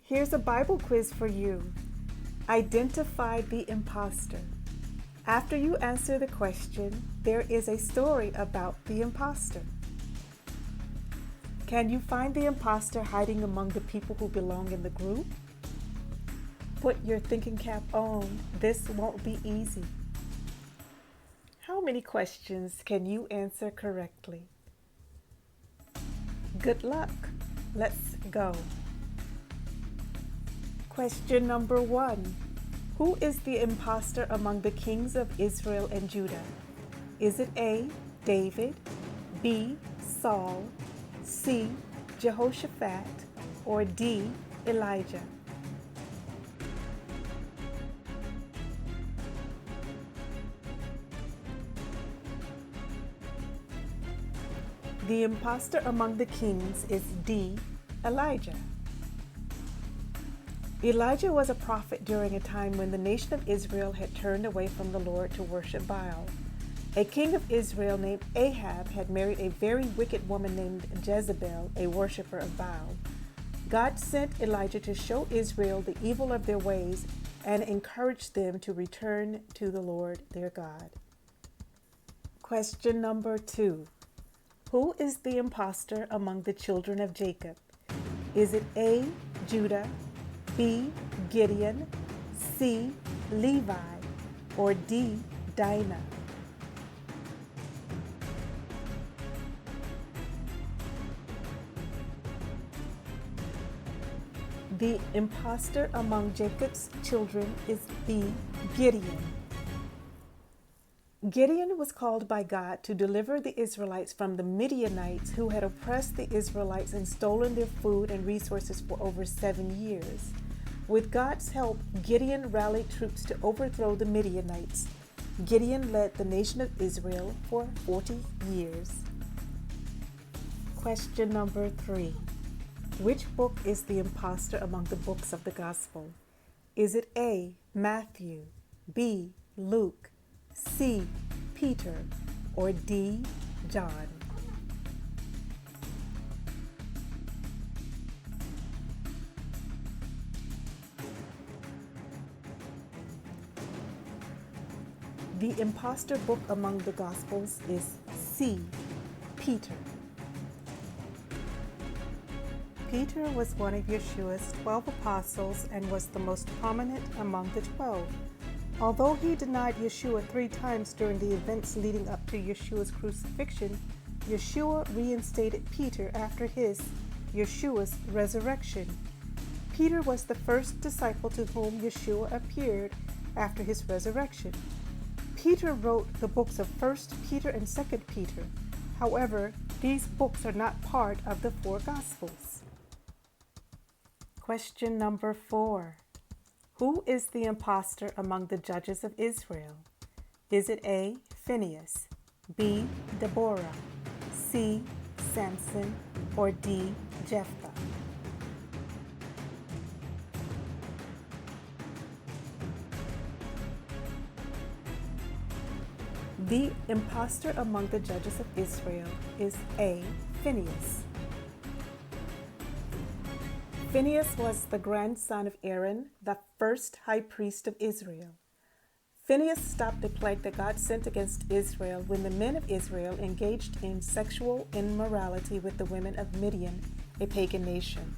Here's a Bible quiz for you. Identify the imposter. After you answer the question, there is a story about the imposter. Can you find the imposter hiding among the people who belong in the group? Put your thinking cap on. This won't be easy. How many questions can you answer correctly? Good luck. Let's go. Question number 1. Who is the imposter among the kings of Israel and Judah? Is it A, David, B, Saul, C, Jehoshaphat, or D, Elijah? The imposter among the kings is D, Elijah. Elijah was a prophet during a time when the nation of Israel had turned away from the Lord to worship Baal. A king of Israel named Ahab had married a very wicked woman named Jezebel, a worshiper of Baal. God sent Elijah to show Israel the evil of their ways and encourage them to return to the Lord their God. Question number 2. Who is the imposter among the children of Jacob? Is it A, Judah, B, Gideon, C, Levi, or D, Dinah? The imposter among Jacob's children is B, Gideon. Gideon was called by God to deliver the Israelites from the Midianites who had oppressed the Israelites and stolen their food and resources for over 7 years. With God's help, Gideon rallied troops to overthrow the Midianites. Gideon led the nation of Israel for 40 years. Question number 3. Which book is the imposter among the books of the Gospel? Is it A, Matthew, B, Luke, C, Peter, or D, John? The imposter book among the Gospels is C, Peter. Peter was one of Yeshua's 12 apostles and was the most prominent among the 12. Although he denied Yeshua 3 times during the events leading up to Yeshua's crucifixion, Yeshua reinstated Peter after Yeshua's resurrection. Peter was the first disciple to whom Yeshua appeared after his resurrection. Peter wrote the books of 1st Peter and 2nd Peter. However, these books are not part of the 4 Gospels. Question number 4. Who is the imposter among the judges of Israel? Is it A, Phineas, B, Deborah, C, Samson, or D, Jephthah? The imposter among the judges of Israel is A, Phineas. Phineas was the grandson of Aaron, the first high priest of Israel. Phineas stopped a plague that God sent against Israel when the men of Israel engaged in sexual immorality with the women of Midian, a pagan nation.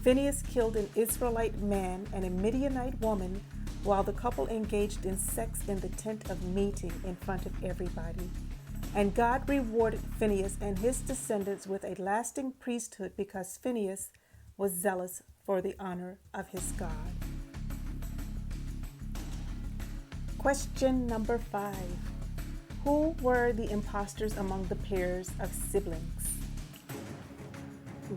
Phineas killed an Israelite man and a Midianite woman while the couple engaged in sex in the tent of meeting in front of everybody. And God rewarded Phineas and his descendants with a lasting priesthood because Phineas was zealous for the honor of his God. Question number 5. Who were the impostors among the pairs of siblings?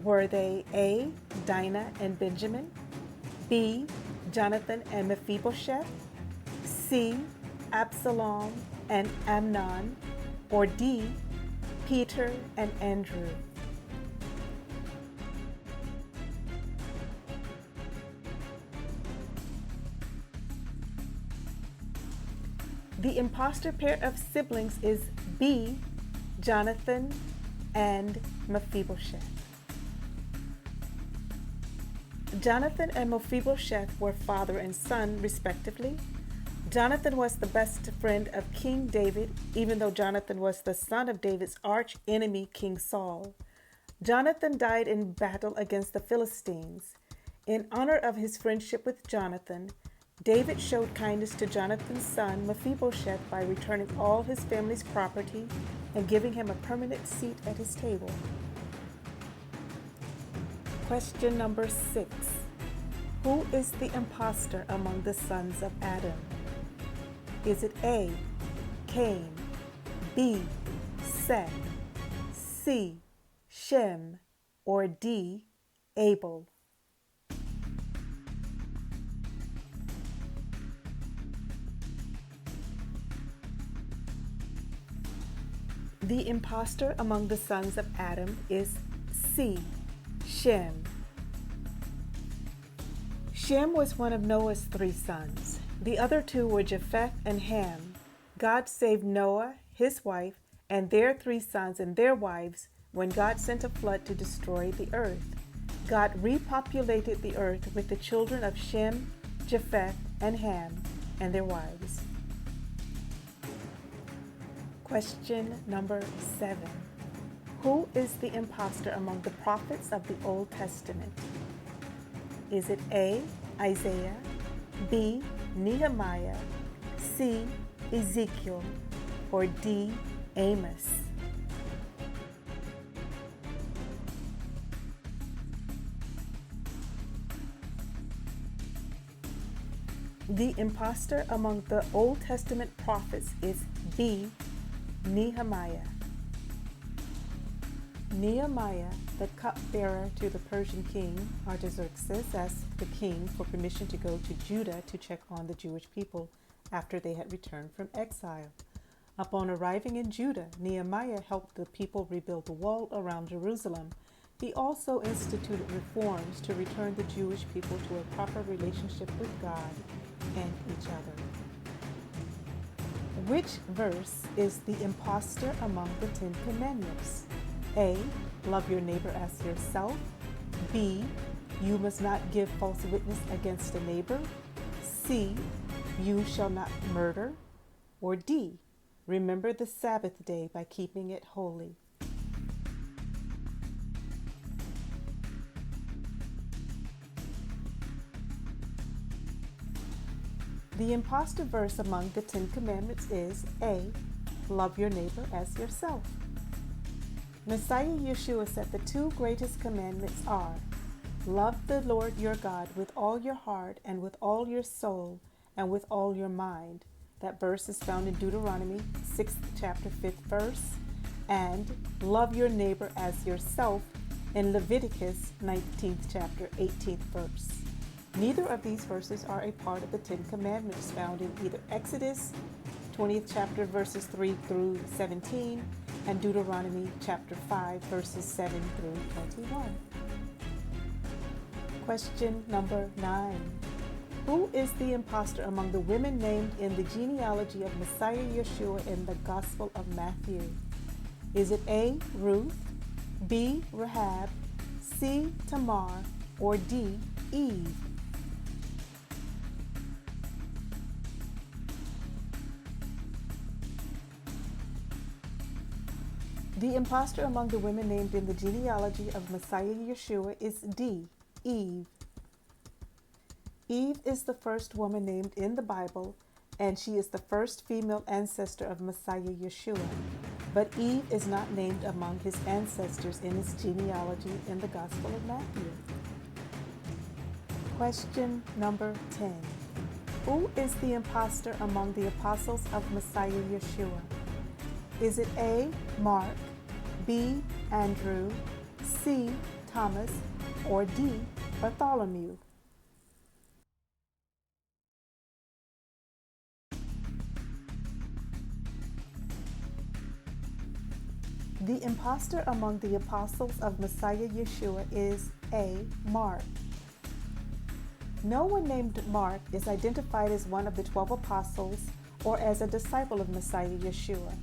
Were they A, Dinah and Benjamin, B, Jonathan and Mephibosheth, C, Absalom and Amnon, or D, Peter and Andrew? The imposter pair of siblings is B, Jonathan and Mephibosheth. Jonathan and Mephibosheth were father and son, respectively. Jonathan was the best friend of King David, even though Jonathan was the son of David's arch enemy, King Saul. Jonathan died in battle against the Philistines. In honor of his friendship with Jonathan, David showed kindness to Jonathan's son Mephibosheth by returning all his family's property and giving him a permanent seat at his table. Question number 6. Who is the imposter among the sons of Adam? Is it A, Cain, B, Seth, C, Shem, or D, Abel? The imposter among the sons of Adam is C, Shem. Shem was one of Noah's 3 sons. The other 2 were Japheth and Ham. God saved Noah, his wife, and their 3 sons and their wives when God sent a flood to destroy the earth. God repopulated the earth with the children of Shem, Japheth, and Ham, and their wives. Question number 7. Who is the imposter among the prophets of the Old Testament? Is it A, Isaiah, B, Nehemiah, C, Ezekiel, or D, Amos? The imposter among the Old Testament prophets is B, Nehemiah. Nehemiah, the cupbearer to the Persian king Artaxerxes, asked the king for permission to go to Judah to check on the Jewish people after they had returned from exile. Upon arriving in Judah, Nehemiah helped the people rebuild the wall around Jerusalem. He also instituted reforms to return the Jewish people to a proper relationship with God and each other. Which verse is the imposter among the 10 Commandments? A, love your neighbor as yourself. B, you must not give false witness against a neighbor. C, you shall not murder. Or D, remember the Sabbath day by keeping it holy. The imposter verse among the 10 Commandments is A, love your neighbor as yourself. Messiah Yeshua said the 2 greatest commandments are, love the Lord your God with all your heart and with all your soul and with all your mind. That verse is found in Deuteronomy 6th chapter 5th verse, and love your neighbor as yourself in Leviticus 19th chapter 18th verse. Neither of these verses are a part of the 10 Commandments found in either Exodus 20th chapter verses 3 through 17 and Deuteronomy chapter 5 verses 7 through 21. Question number 9. Who is the imposter among the women named in the genealogy of Messiah Yeshua in the Gospel of Matthew? Is it A, Ruth, B, Rahab, C, Tamar, or D, Eve? The imposter among the women named in the genealogy of Messiah Yeshua is D, Eve. Eve is the first woman named in the Bible, and she is the first female ancestor of Messiah Yeshua. But Eve is not named among his ancestors in his genealogy in the Gospel of Matthew. Question number 10. Who is the imposter among the apostles of Messiah Yeshua? Is it A, Mark, B, Andrew, C, Thomas, or D, Bartholomew? The imposter among the apostles of Messiah Yeshua is A, Mark. No one named Mark is identified as one of the 12 apostles or as a disciple of Messiah Yeshua.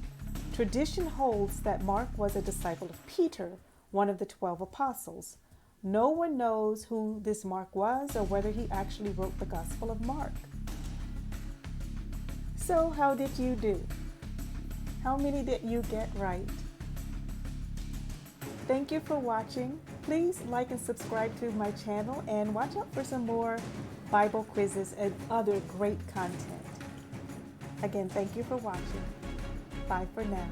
Tradition holds that Mark was a disciple of Peter, one of the 12 apostles. No one knows who this Mark was or whether he actually wrote the Gospel of Mark. So, how did you do? How many did you get right? Thank you for watching. Please like and subscribe to my channel and watch out for some more Bible quizzes and other great content. Again, thank you for watching. Bye for now.